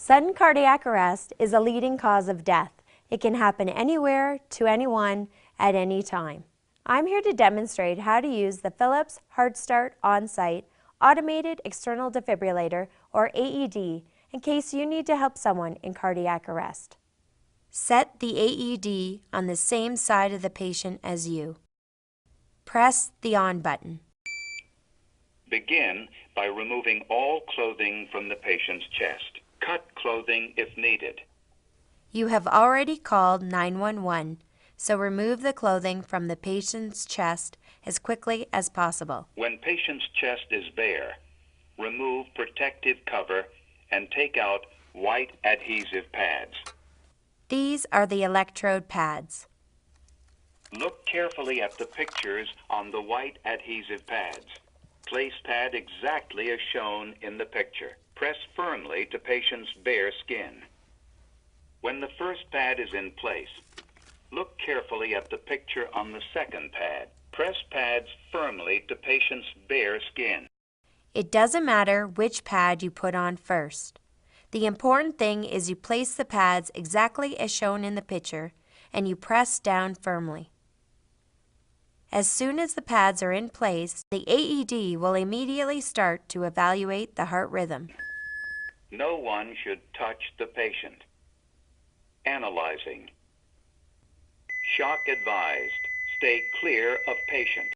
Sudden cardiac arrest is a leading cause of death. It can happen anywhere to anyone at any time. I'm here to demonstrate how to use the Philips HeartStart OnSite Automated External Defibrillator, or AED, in case you need to help someone in cardiac arrest. Set the AED on the same side of the patient as you. Press the on button. Begin by removing all clothing from the patient's chest. Cut clothing if needed. You have already called 911, so remove the clothing from the patient's chest as quickly as possible. When patient's chest is bare, remove protective cover and take out white adhesive pads. These are the electrode pads. Look carefully at the pictures on the white adhesive pads. Place pad exactly as shown in the picture. Press firmly to patient's bare skin. When the first pad is in place, look carefully at the picture on the second pad. Press pads firmly to patient's bare skin. It doesn't matter which pad you put on first. The important thing is you place the pads exactly as shown in the picture and you press down firmly. As soon as the pads are in place, the AED will immediately start to evaluate the heart rhythm. No one should touch the patient. Analyzing. Shock advised. Stay clear of patient.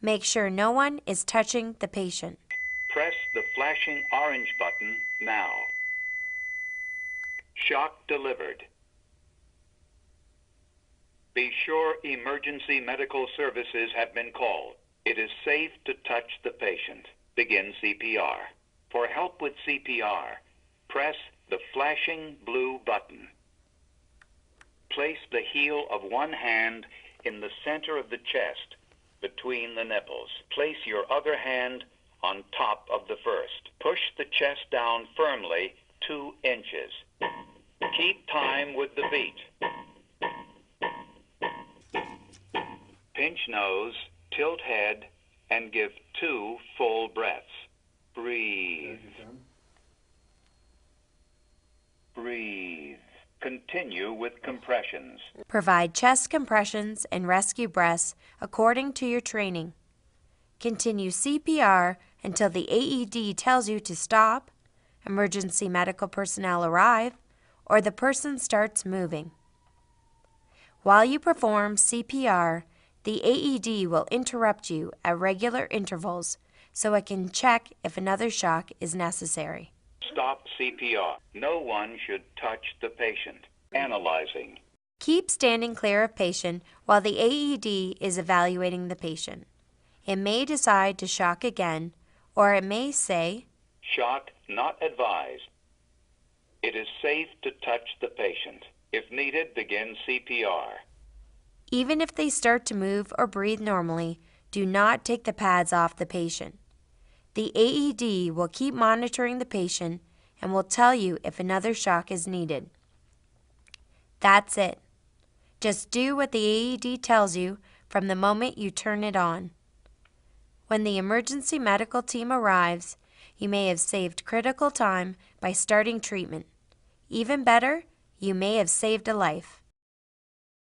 Make sure no one is touching the patient. Press the flashing orange button now. Shock delivered. Be sure emergency medical services have been called. It is safe to touch the patient. Begin CPR. For help with CPR, press the flashing blue button. Place the heel of one hand in the center of the chest, between the nipples. Place your other hand on top of the first. Push the chest down firmly 2 inches. Keep time with the beat. Pinch nose, tilt head, and give 2 full breaths. Breathe. Breathe. Continue with compressions. Provide chest compressions and rescue breaths according to your training. Continue CPR until the AED tells you to stop, emergency medical personnel arrive, or the person starts moving. While you perform CPR, the AED will interrupt you at regular intervals so it can check if another shock is necessary. Stop CPR. No one should touch the patient. Analyzing. Keep standing clear of patient while the AED is evaluating the patient. It may decide to shock again, or it may say, Shock not advised. It is safe to touch the patient. If needed, begin CPR. Even if they start to move or breathe normally, do not take the pads off the patient. The AED will keep monitoring the patient and will tell you if another shock is needed. That's it. Just do what the AED tells you from the moment you turn it on. When the emergency medical team arrives, you may have saved critical time by starting treatment. Even better, you may have saved a life.